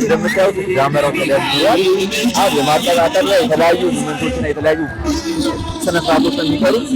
እንደምታዩት ዳመራው ተደርጓል። አሁን የማቀጣጠል ላይ የተለያዩ ሞመንቶችና የተለያዩ ስነ ስርዓቶች የሚቀሩት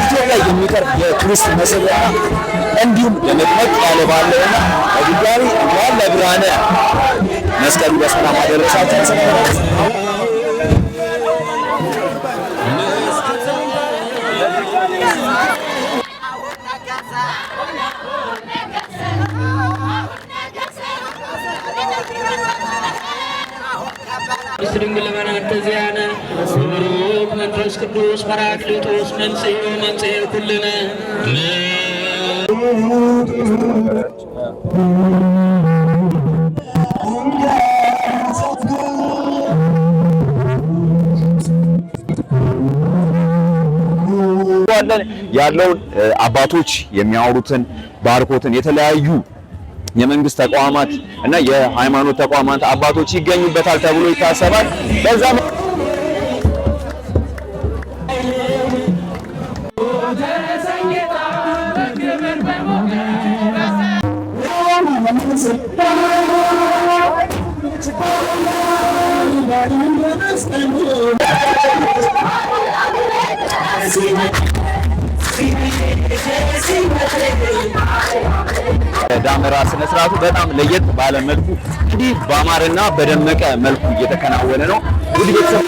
ኢትዮጵያ የሚቀርብ የቱሪስት መስህብ እንዲሁም ለመጥመቅ ያለ ባለውና በድጋሚ እንኳን ለብርሃነ መስቀሉ በሰላም አደረሳችሁ። ድንግል መናተዚያነ ብሩክ መንፈስ ቅዱስ ጰራቅሊጦስ መንጽሔ ኩልነ ያለውን አባቶች የሚያወሩትን ባርኮትን የተለያዩ የመንግስት ተቋማት እና የሃይማኖት ተቋማት አባቶች ይገኙበታል ተብሎ ይታሰባል። በዛ ዳመራ ስነ ስርዓቱ በጣም ለየት ባለ መልኩ እንዲህ በአማረና በደመቀ መልኩ እየተከናወነ ነው። ውድ ቤተሰብ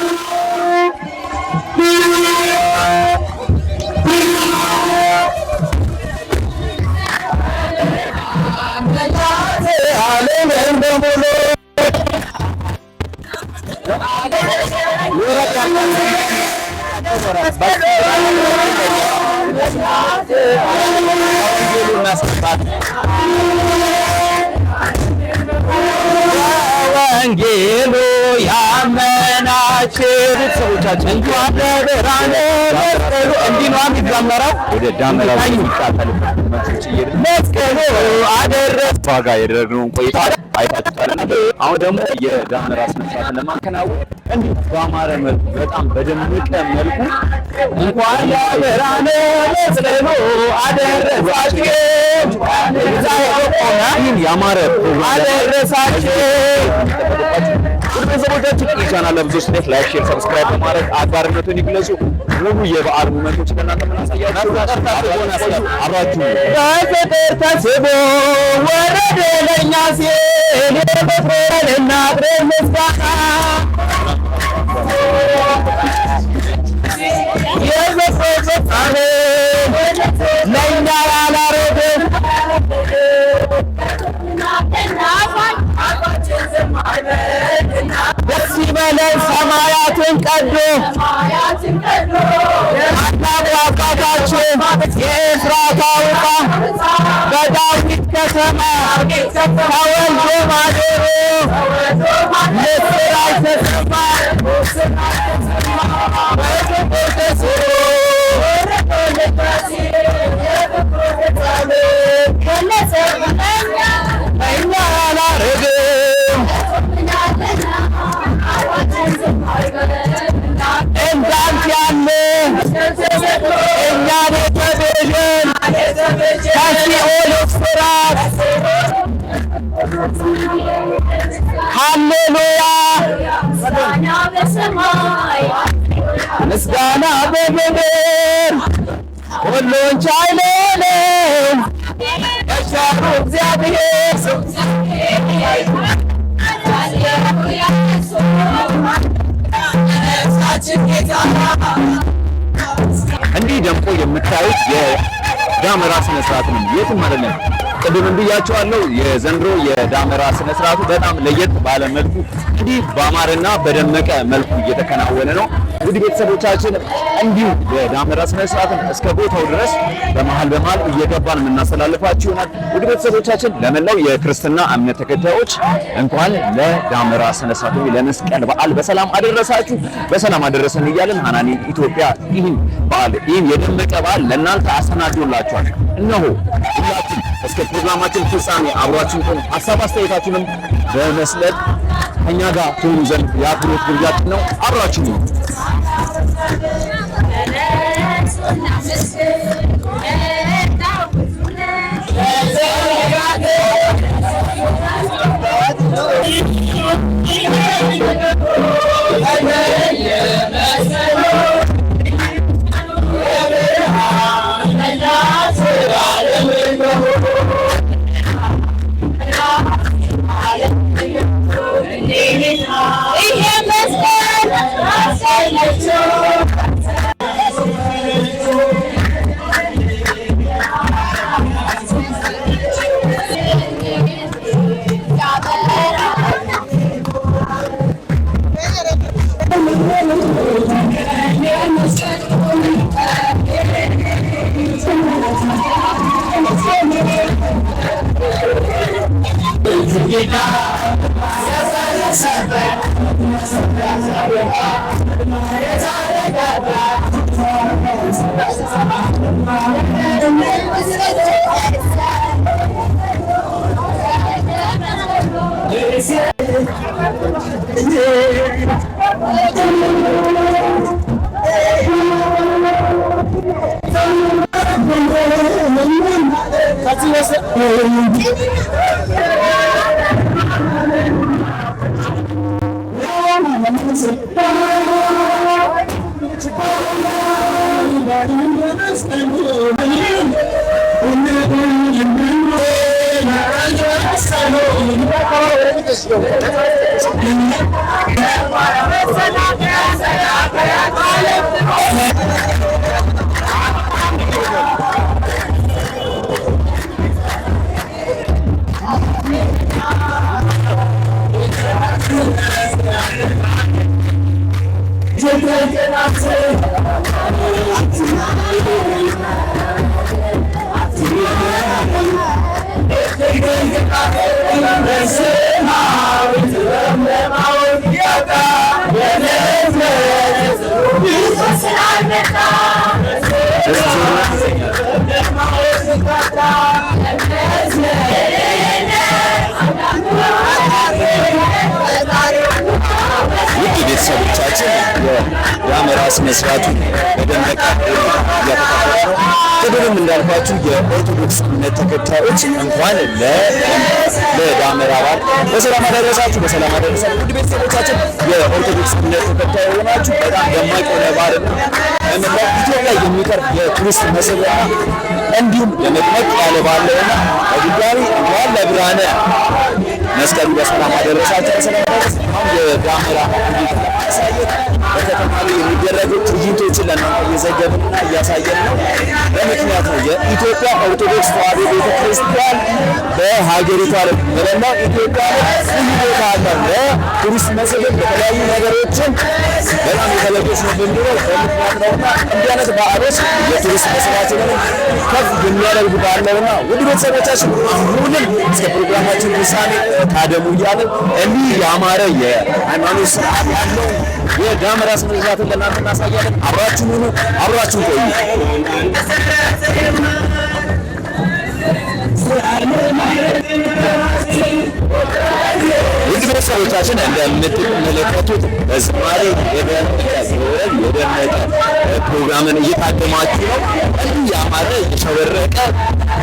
ወንጌሉ ያመናችሁ ቤተሰቦቻችን እንኳን ለብርሃነ መስቀሉ እንዲህ ነው የሚዘመረው። ወደ ዳመራው የሚቃጠልበት መስቀሉ አደረሰ ዋጋ ያደረግነውን ቆይታ አይታችኋልና አሁን ደግሞ የዳመራ ስነ ስርዓት ለማከናወን እንዲህ በአማረ መልኩ በጣም በደመቀ መልኩ እንኳን ለብርሃነ መስቀሉ አደረሳችሁ ይህን ያማረ አደረሳችሁ። ውድ ቤተሰቦቻችን ይህ ቻናል ለብዙዎች ላይክ፣ ሼር፣ ሰብስክራይብ በማድረግ አጋርነቱን ይግለጹ። ሙሉ የበዓል ሞመንቶች ለእናንተ ምናሳያችሁ አብራችሁ በፍቅር ተስቦ ወረደ ለእኛ ሲል የፍቅርን እናቅርብ ምስጋና የዘፈን ፍጻሜ ለእኛ ያላረገ ደስ ይበለን ሰማያትን ቀዶ አናት አባታችን የኤፍራታ ውጣ በዳዊት ከተማ ተወልዶ ማደሮ ምስራች ተሰማ እኛ አላረግም እንዳንተ ያለ እኛን የተቤዠን ከሲኦል እስራት ሃሌሉያ ምስጋና በምድር ሁሉን ቻይ ነው የቸሩ እግዚአብሔር እንዲህ ደምቆ የምታዩት የዳመራ ስነ ስርዓት ነው። የትም አይደለም። ቅድም ብያቸዋለሁ። የዘንድሮ የዳመራ ስነ ስርዓቱ በጣም ለየት ባለ መልኩ እንዲህ በአማረና በደመቀ መልኩ እየተከናወነ ነው። እንግዲህ ቤተሰቦቻችን እንዲሁ የዳመራ ስነ ስርዓትን እስከ ቦታው ድረስ በመሃል እየገባን የምናስተላልፋችሁ ይሆናል። እንግዲህ ቤተሰቦቻችን ለመላው የክርስትና እምነት ተከታዮች እንኳን ለዳመራ ስነ ስርዓት ለመስቀል በዓል በሰላም አደረሳችሁ፣ በሰላም አደረሰን እያልን ሐናኒ ኢትዮጵያ ይህን የደመቀ በዓል ለእናንተ አሰናድቶላችኋል። እነሆ ሁላችን እስከ ፕሮግራማችን ፍጻሜ አብራችን ቆዩ። ሀሳብ አስተያየታችሁንም በመስጠት ከኛ ጋር ትሆኑ ዘንድ የአክብሮት ግብዣችን ነው። አብራችን ነው። ቤተሰቦቻችን የዳመራ ስነ ስርዓቱ በደመቀ እያተካሄደ ነው። ቅድም እንዳልኳችሁ የኦርቶዶክስ እምነት ተከታዮች እንኳን ለዳመራ በዓል በሰላም አደረሳችሁ፣ በሰላም አደረሳችሁ። ውድ ቤተሰቦቻችን የኦርቶዶክስ እምነት ተከታይ የሆናችሁ በጣም ደማቅ የሆነ በዓል ነው። በመላው ኢትዮጵያ የሚቀርብ የቱሪስት መስህብና እንዲሁም ለመድመቅ ያለ በዓል ነውና በድጋሚ እንኳን ለብርሃነ መስቀሉ በሰላም አደረሳችሁ፣ በሰላም አደረሳችሁ። የዳመራ በከተማ ላይ የሚደረጉ ትዕይንቶችን ለእናንተ እየዘገብንና እያሳየን ነው። በምክንያት ነው የኢትዮጵያ ኦርቶዶክስ ተዋሕዶ ቤተክርስቲያን በሀገሪቷ ላይ በመላው ኢትዮጵያ ልዩ ቦታ አለው። ለቱሪስት መስህብ በተለያዩ ነገሮችን በጣም የተለገች ነው ብንድረው በምክንያት ነውና እንዲህ አይነት በዓሎች የቱሪስት መስህባችንን ከፍ የሚያደርጉ በዓል ነውና ውድ ቤተሰቦቻችን ሁሉም እስከ ፕሮግራማችን ፍጻሜ ታደሙ እያለን እንዲህ ያማረ የሃይማኖት ስርዓት ያለው የዳመራ ስነ ስርዓትን ለእናንተ እናሳያለን። አብራችሁን ሁኑ፣ አብራችሁን ቆዩ። ውድ ቤተሰቦቻችን እንደምትመለከቱት በዝማሬ የደመቀ ፕሮግራምን እየታደማችሁ ነው። እንዲህ ያማረ የተሸበረቀ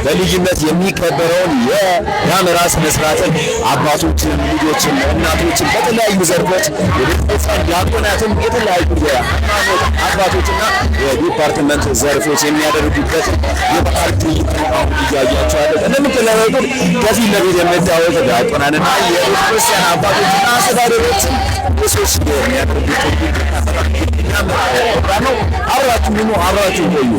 በልዩነት የሚከበረውን የዳመራ ስነ ስርዓትን አባቶችን፣ ልጆችን፣ እናቶችን በተለያዩ ዘርፎች የቤተክርስቲያን ዲያቆናትም የተለያዩ የሃይማኖት አባቶችና የዲፓርትመንት ዘርፎች የሚያደርጉበት የበዓል ትዕይንት ነው እያያችሁ ያለው። እንደምትመለከቱት ከፊት ለፊት የምታዩት ዲያቆናንና የቤተክርስቲያን አባቶችና አስተዳደሮችን ብዙዎች የሚያደርጉት ነው። አብራችሁ ሁኑ፣ አብራችሁ ቆዩ።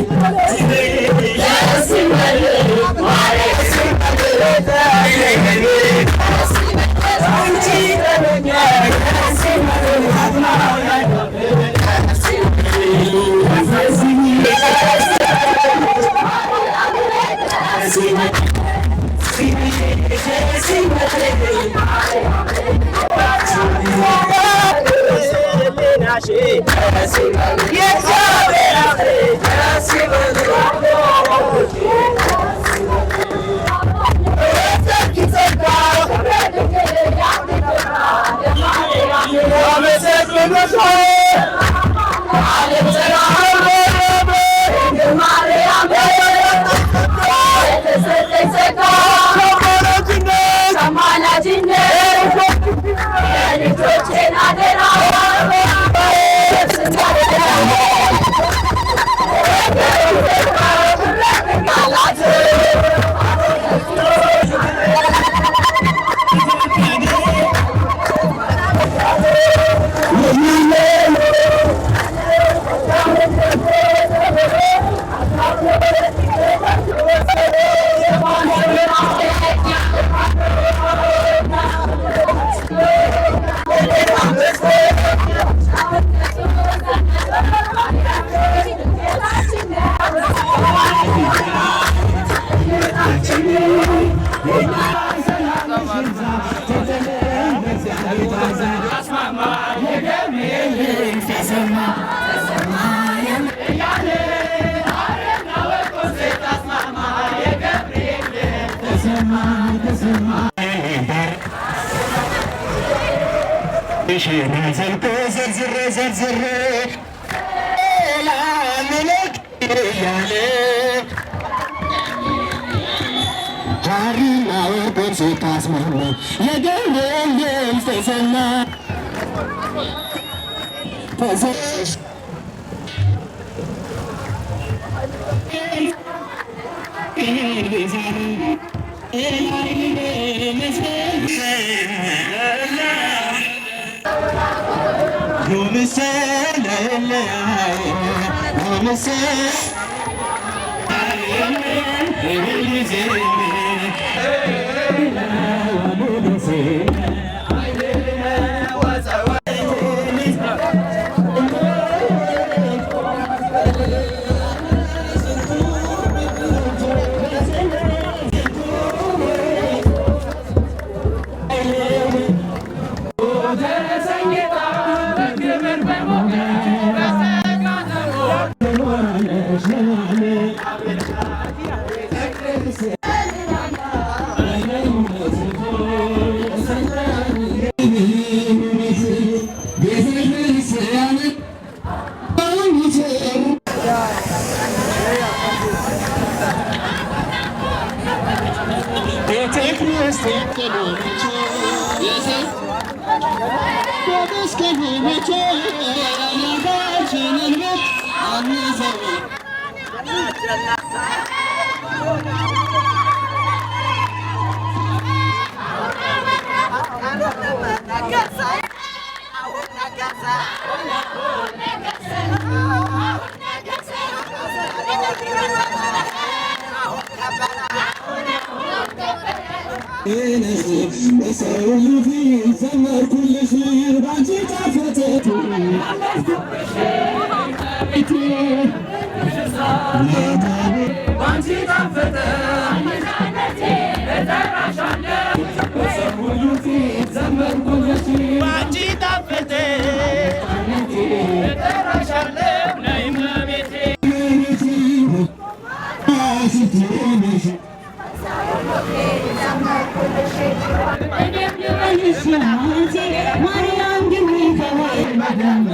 Madam,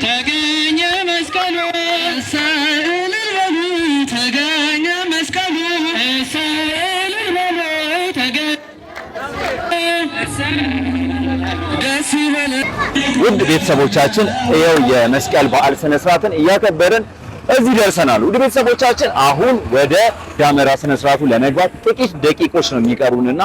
ተገኘ መስቀሉ እሰይ ተገኘ መስቀሉ ውድ ቤተሰቦቻችን ይኸው የመስቀል በዓል ስነ ስርዓትን እያከበርን እዚህ ደርሰናል። ውድ ቤተሰቦቻችን አሁን ወደ ዳመራ ስነ ስርዓቱ ለመግባት ጥቂት ደቂቆች ነው የሚቀሩንና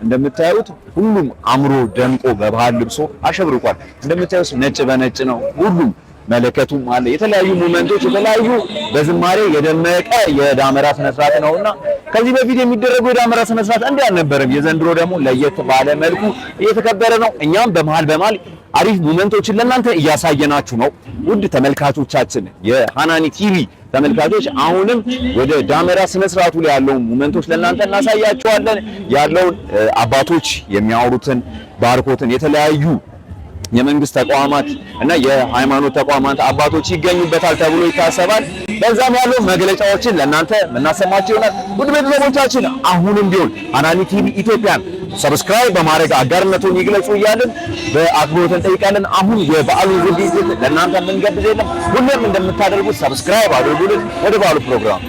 እንደምታዩት ሁሉም አምሮ ደምቆ በባህል ልብሶ አሸብርቋል። እንደምታዩት ነጭ በነጭ ነው። ሁሉም መለከቱም አለ። የተለያዩ ሞመንቶች የተለያዩ በዝማሬ የደመቀ የዳመራ ስነ ስርዓት ነውና ከዚህ በፊት የሚደረጉ የዳመራ ስነ ስርዓት እንዲህ አልነበረም። የዘንድሮ ደግሞ ለየት ባለ መልኩ እየተከበረ ነው። እኛም በመሃል አሪፍ ሞመንቶችን ለእናንተ እያሳየናችሁ ነው። ውድ ተመልካቾቻችን የሃናኒ ቲቪ ተመልካቾች አሁንም ወደ ዳመራ ስነ ስርዓቱ ላይ ያለውን ሞመንቶች ለእናንተ እናሳያችኋለን። ያለውን አባቶች የሚያወሩትን ባርኮትን የተለያዩ የመንግስት ተቋማት እና የሃይማኖት ተቋማት አባቶች ይገኙበታል ተብሎ ይታሰባል። በዛም ያለው መግለጫዎችን ለእናንተ እናሰማችሁ ይሆናል። ውድ ቤተሰቦቻችን አሁንም ቢሆን ሃናኒ ቲቪ ኢትዮጵያን ሰብስክራይብ በማድረግ አጋርነቱን ይግለጹ እያልን በአክብሮት እንጠይቃለን። አሁን የበዓሉ ዝግጅት ለእናንተ የምንጋብዝ የለም። ሁሌም እንደምታደርጉት ሰብስክራይብ አድርጉልን። ወደ በዓሉ ፕሮግራም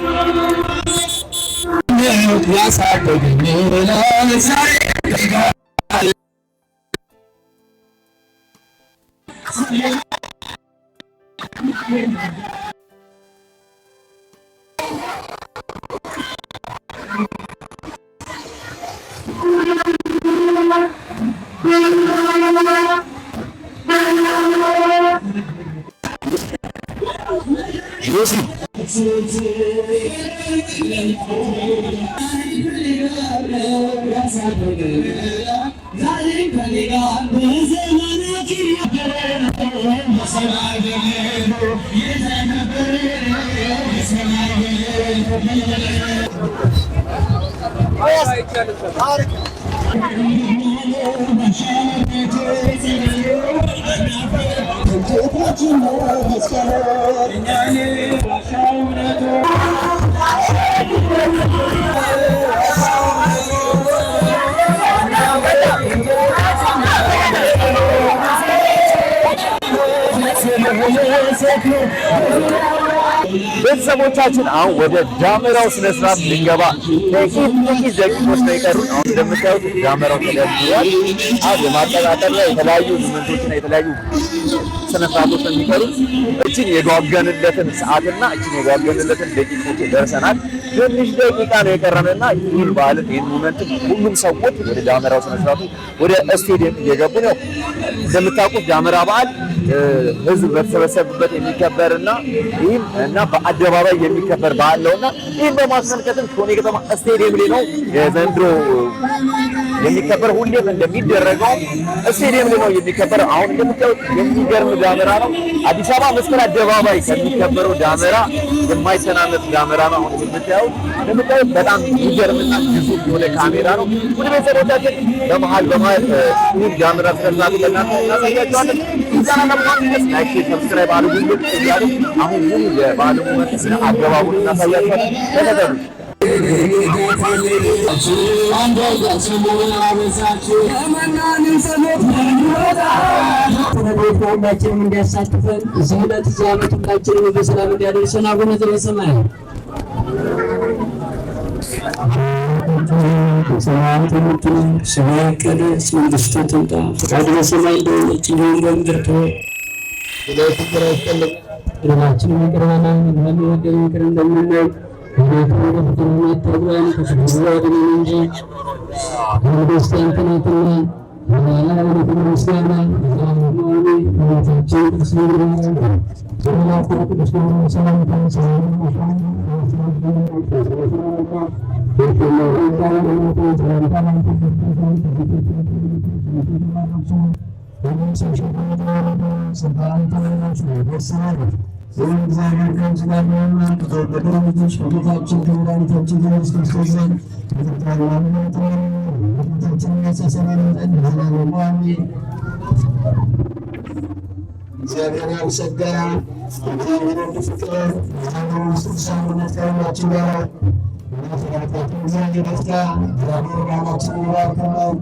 ቤተሰቦቻችን አሁን ወደ ዳመራው ስነ ስርዓት ልንገባ ጥቂት ደቂቆች ነው የቀሩን። አሁን እንደምታዩት ዳመራው ተደርድሯል። አሁን የማቀጣጠር ላይ የተለያዩ ሞመንቶችና የተለያዩ ስነ ስርዓቶች ነው የሚቀሩት። እቺን የጓገንለትን ሰዓትና እቺን የጓገንለትን ደቂቆች ደርሰናል። ትንሽ ደቂቃ ነው የቀረንና ይህን በዓልን ይህን ሞመንት ሁሉም ሰዎች ወደ ዳመራው ስነ ስርዓቱ ወደ ስቴዲየም እየገቡ ነው። እንደምታውቁት ዳመራ በዓል ህዝብ በተሰበሰበበት የሚከበርና ይህም እና በአደባባይ የሚከበር በዓል ነውና ይህን በማስመልከትም ሾኔ ከተማ ስቴዲየም ላይ ነው የዘንድሮ የሚከበር። ሁሌም እንደሚደረገው ስቴዲየም ላይ ነው የሚከበረው። አሁን እንደምታዩት የሚገርም ዳመራ ነው። አዲስ አበባ መስቀል አደባባይ ከሚከበረው ዳመራ የማይተናነስ ዳመራ ነው። አሁን እንደምታዩት በጣም የሚገርምና ግዙፍ የሆነ ካሜራ ነው። ወደ ቤተሰቦቻችን በመሀል ይህን ዳመራ ስለናቱ ለእናንተ እናሳያቸዋለን። ላይክ ሰብስክራይብ አድርጉ እያሉ አሁን ሙሉ የበዓሉ ሞመንት አገባቡን እናሳያቸዋለን። ተከተሉ። ሁላችንም እንዲያሳትፈን እዚህ ዕለት እዚህ ዓመት ሁላችንም በሰላም እንዲያደርሰን አቡነ ዘበሰማያት በሰማያት የምትኖር ስምህ ይቀደስ፣ መንግሥትህ ትምጣ፣ ፈቃድህ በሰማይ እንደሆነች እንዲሁም በምድር ትሁን። በደላችንን ይቅር በለን እኛም የበደሉንን ይቅር እንደምንል። ወደ ፈተና አታግባን ከክፉ አድነን እንጂ መንግሥት ያንተ ናትና ለዘላለሙ ምስጋና እመቤታችን ቅድስት ድንግል ማርያም በመልአኩ በቅዱስ ገብርኤል ሰላምታ እግዚአብሔር ከአንቺ ጋር ነውና ከተወደዱ ልጅሽ ከጌታችን ከመድኃኒታችን ከኢየሱስ ክርስቶስ ዘንድ ይቅርታና ምሕረትን ኃጢአታችንን ያስተሰርይልን ዘንድ ለዘላለሙ አሜን። እግዚአብሔር ያመሰገነ እግዚአብሔር ፍቅር የሃይማኖት ቅዱስ አንድነት ከሁላችን ጋር ኃጢአታችንን እግዚአብሔር ይፍታ። እግዚአብሔር ቃላችንን ይባርክልን።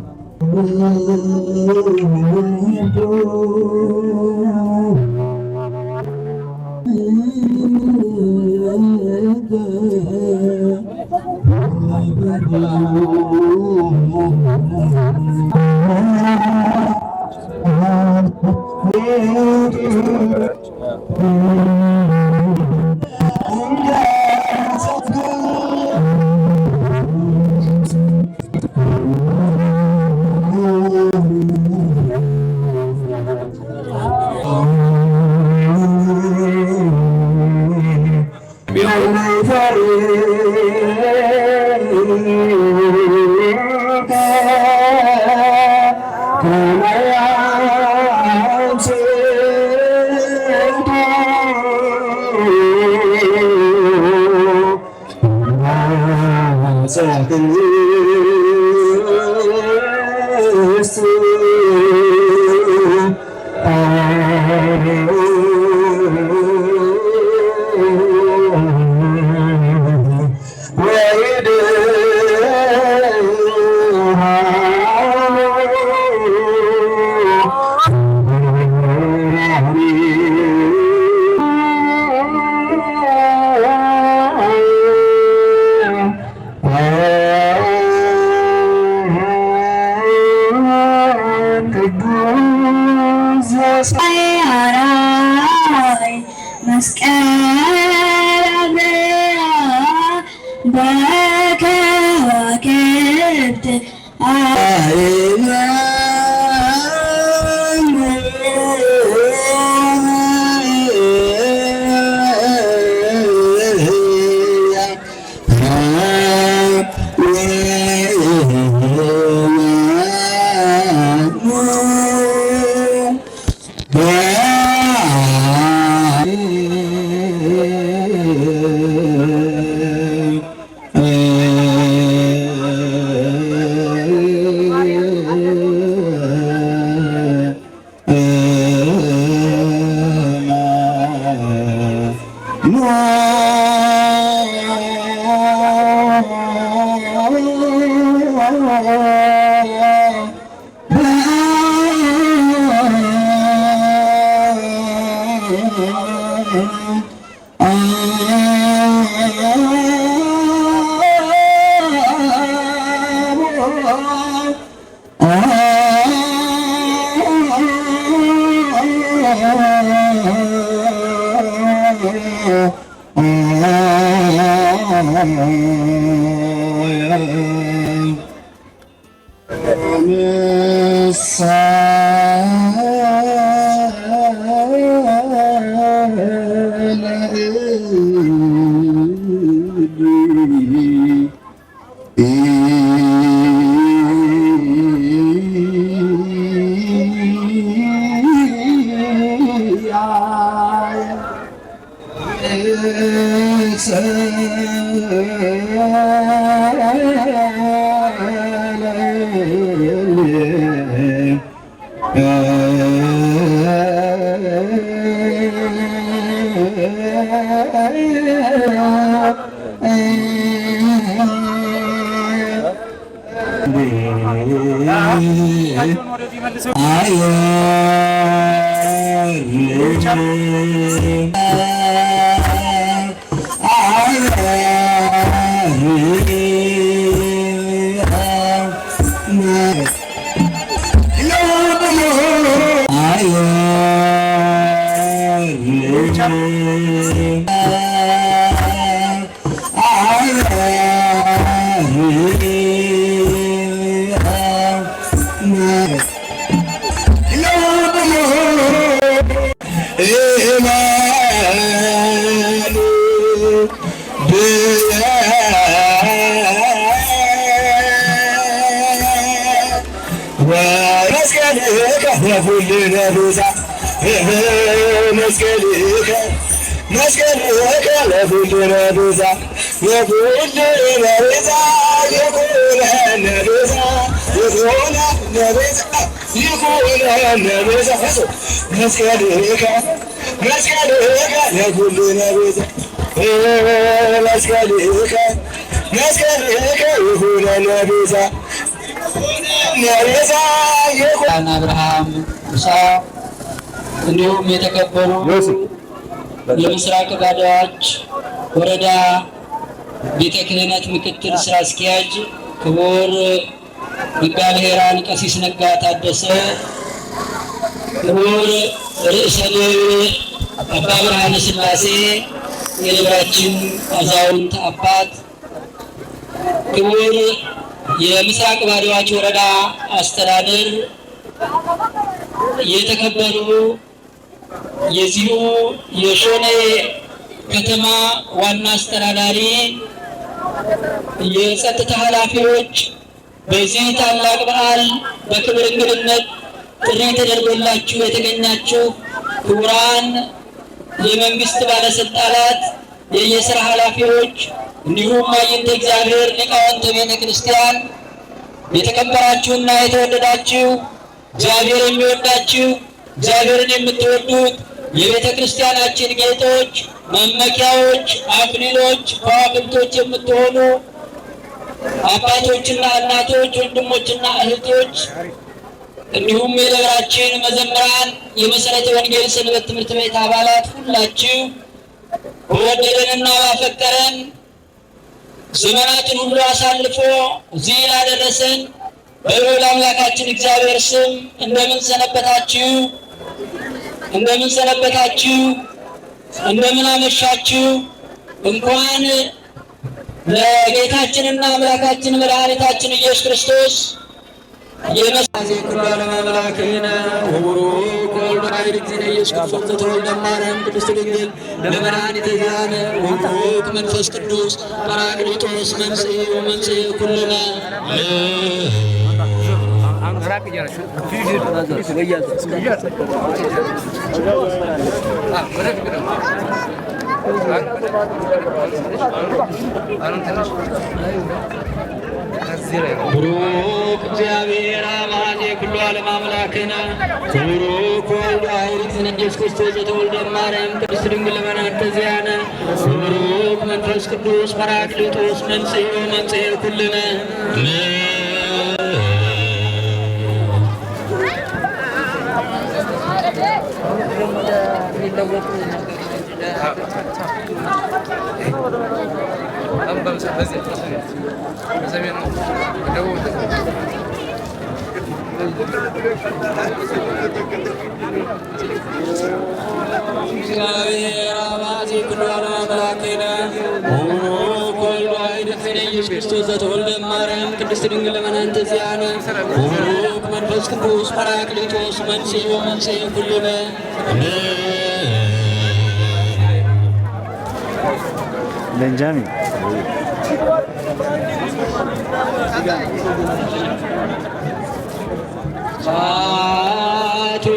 አብርሃም ሙሳ እንዲሁም የተከበሩ የምስራቅ ባዳዎች ወረዳ ቤተ ክህነት ምክትል ስራ አስኪያጅ ክቡር መጋቤ ሔራን ቀሲስ ነጋ ታደሰ፣ ክቡር ርዕሰ ደብር አባ ብርሃነ ሥላሴ የደብራችን አዛውንት አባት፣ ክቡር የምስራቅ ባዳዎች ወረዳ አስተዳደር፣ የተከበሩ የዚሁ የሾኔ ከተማ ዋና አስተዳዳሪ፣ የጸጥታ ኃላፊዎች፣ በዚህ ታላቅ በዓል በክብር እንግድነት ጥሪ ተደርጎላችሁ የተገኛችሁ ክቡራን የመንግስት ባለስልጣናት፣ የየሥራ ኃላፊዎች እንዲሁም አይንተ እግዚአብሔር ሊቃውንተ ቤተ ክርስቲያን፣ የተከበራችሁና የተወደዳችሁ እግዚአብሔር የሚወዳችሁ እግዚአብሔርን የምትወዱት የቤተ ክርስቲያናችን ጌጦች፣ መመኪያዎች፣ አክሊሎች፣ ከዋክብቶች የምትሆኑ አባቶችና እናቶች፣ ወንድሞችና እህቶች እንዲሁም የደብራችን መዘምራን፣ የመሰረተ ወንጌል ሰንበት ትምህርት ቤት አባላት ሁላችሁ በወደደንና ባፈቀረን ዘመናትን ሁሉ አሳልፎ እዚህ ላደረሰን በልዑል አምላካችን እግዚአብሔር ስም እንደምን ሰነበታችሁ? እንደምን ሰነበታችሁ? እንደምን አመሻችሁ? እንኳን ለጌታችንና አምላካችን መድኃኒታችን ኢየሱስ ክርስቶስ የመሳዜ ኩራለ ማምላክነ ወቡሩክ ወልድ ኃይል እግዚእነ ኢየሱስ ክርስቶስ ዘተወልደ እማርያም ቅድስት ድንግል ለመድኃኒተ ዚአነ ወቡሩክ መንፈስ ቅዱስ ጰራቅሊጦስ መንሥኤ ወመንሥኤ ኩልነ ቡሩክ እግዚአብሔር አብ ኩሉ ዓለም አምላክነ ቡሩክ ወልድ ኃይል እግዚእነ ኢየሱስ ክርስቶስ ዘተወልደ እማርያም ቅድስት ድንግል ለመድኃኒተ ዚአነ ቡሩክ መንፈስ ቅዱስ ጰራቅሊጦስ መንሥኤ ወመንሥኤ ኩልነ እግዚአብሔር አብ ኩሉ ዓለም አምላክነ ቡሩክ ወልድ ኃይል እግዚእነ ኢየሱስ ክርስቶስ ዘተወልደ እማርያም ቅድስት ድንግል ለመድኃኒተ ዚአነ ቡሩክ መንፈስ ቅዱስ ጰራቅሊጦስ መንሥኤ ወመንሥኤ ኩልነ ቤንጃሚን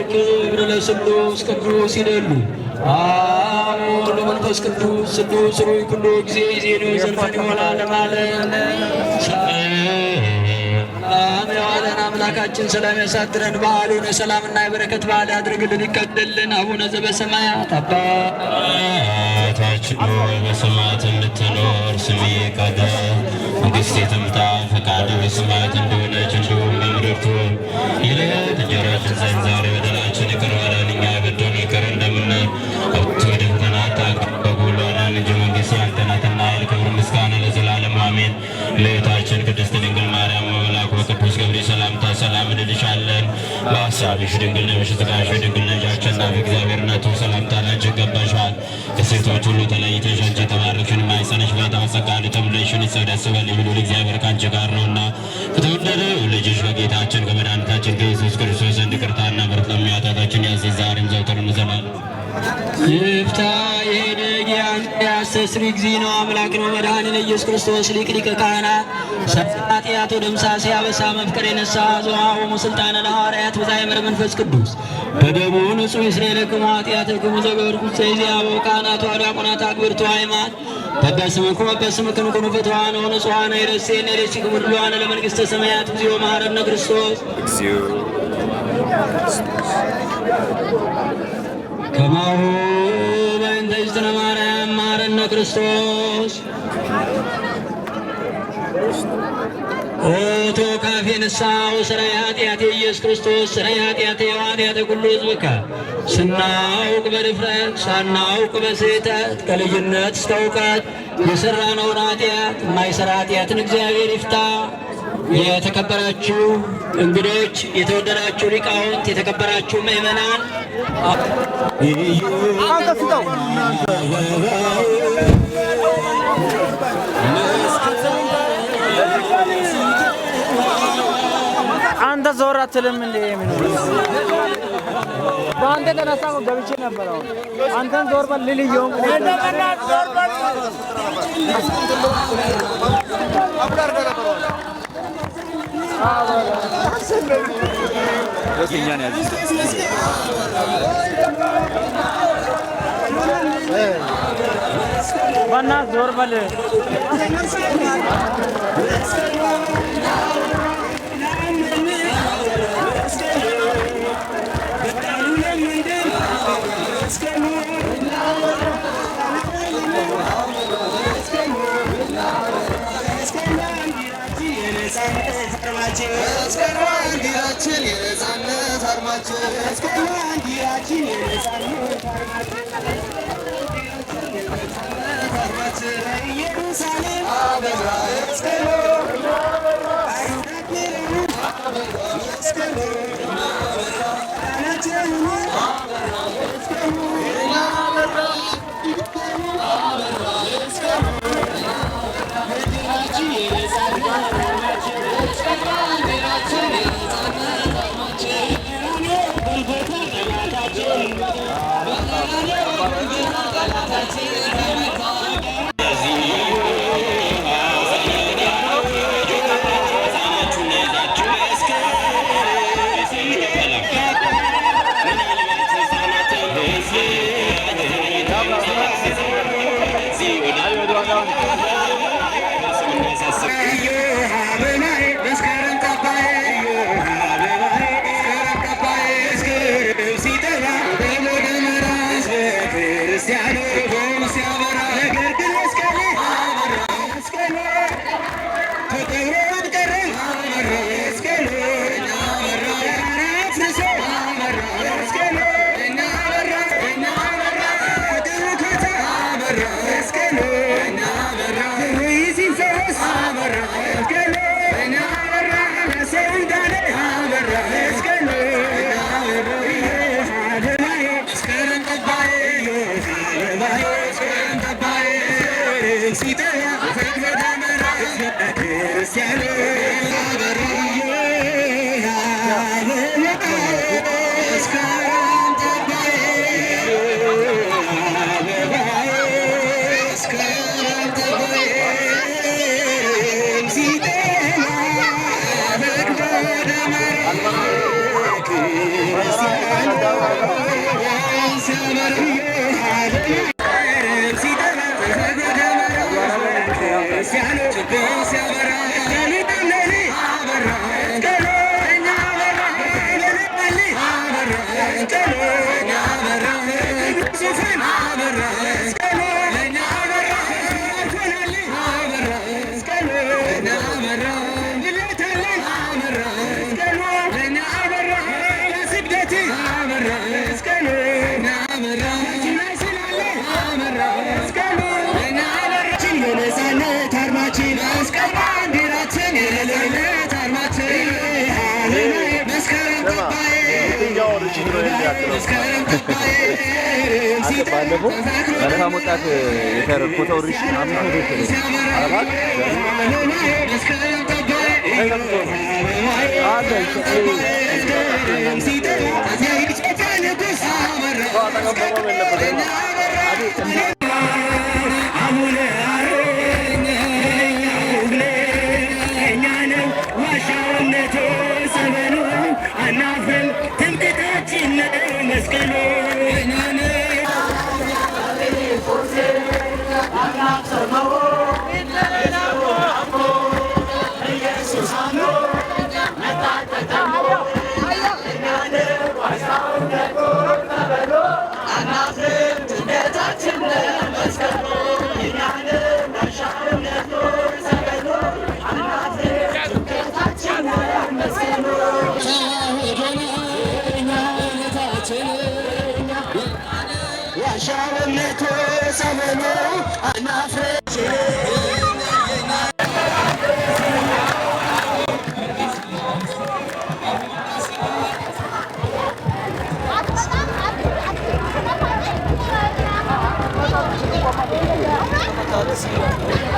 ክብር ለስሉስ ቅዱስ ይደሉ አብ ወወልድ ወመንፈስ ቅዱስ ስሉስ ሩይ ኩሉ ጊዜ ዜኑ ዘልፈን ይሆናል ማለት ሰላም ያዋለን አምላክ አምላካችን ሰላም ያሳድረን። በዓሉን የሰላምና የበረከት በዓል ያድርግልን፣ ይቀድልን። አቡነ ዘበሰማያት አባታችን ሆይ በሰማያት የምትኖር ስምህ ይቀደስ፣ መንግሥትህ ትምጣ፣ ፈቃድህ በሰማያት እንደሆነች እንዲሁም በምድር ትሁን። የዕለት እንጀራችንን ስጠን ዛሬ፣ በደላችንን ይቅር በለን እኛ የበደሉንን ይቅር እንደምንል፣ አቤቱ ወደ ፈተና አታግባን ከሁሉ አድነን እንጂ መንግሥት ያንተ ናትና፣ ኃይል፣ ክብር፣ ምስጋና ለዘላለሙ አሜን። ለእህታችን ቅድስት ድንግል ማርያም በመልአኩ በቅዱስ ገብርኤል ሰላምታ ሰላም እንልሻለን። በሐሳብሽ ድንግል ነሽ፣ በሥጋሽ ድንግል ነሽ። አሸናፊ እግዚአብሔር እናቱ ሰላምታ ላንቺ ይገባሻል። ከሴቶች ሁሉ ተለይተሽ አንቺ የተባረክሽ የማኅፀንሽ ፍሬ ጸጋን የተመላሽ ደስ ይበልሽ፣ ልዑል እግዚአብሔር ከአንቺ ጋር ነውና ከተወደደው ልጅሽ ከጌታችን ከመድኃኒታችን ከኢየሱስ ክርስቶስ ዘንድ ይቅርታና ምሕረት ለኃጢአታችን ያስተሰርይ ዛሬም ዘወትርም ለዘላለሙ ይፍታ። የሄደግ ያስተስሪ ጊዜ ነው አምላክ ነው መድኃኒነ ኢየሱስ ክርስቶስ ሊቀ ካህናት ኃጢአት ወደምሳሴ አበሳ መፍቀር የነሳ ዘዋሆሙ ስልጣነ ለሐዋርያት በዛይመረ መንፈስ ቅዱስ በደሙ ንጹሕ ይስረይለክሙ ኃጢአተክሙ ዘገበርኩ ዘይዚአበ ካህናቱ ዲያቆናት አግብርቱ ሃይማኖት በበስምክሙ ኩኑ ፍትዋነ ወንጹሐነ ይረሴነ ይሬሲክሙ ድሉዋነ ለመንግሥተ ሰማያት እግዚኦ መሐረነ ክርስቶስ ከማሁ በእንተ እግዝእትነ ማርያም መሐረነ ክርስቶስ ኦቶ ካፌ ንስሐ ወሰራይ ኃጢአት የኢየሱስ ክርስቶስ ሰራይ ኃጢአት የኃጢአት ኩሉ ሕዝብከ ስናውቅ በድፍረት ሳናውቅ በስህተት ከልጅነት እስከ እውቀት የሠራነውን ኃጢአት የማይሠራ ኃጢአትን እግዚአብሔር ይፍታ። የተከበራችሁ እንግዶች፣ የተወደዳችሁ ሊቃውንት፣ የተከበራችሁ ምእመናን አንተ ዞር አትልም እንዴ? ምን በአንተ ተነሳ ገብቼ ነበር። አንተን ዞር በል ልልየው በና ዞር በል ክርስቲያኖች ባለፈው መልካም ወጣት የተረኮተው ሪሽ Let's go.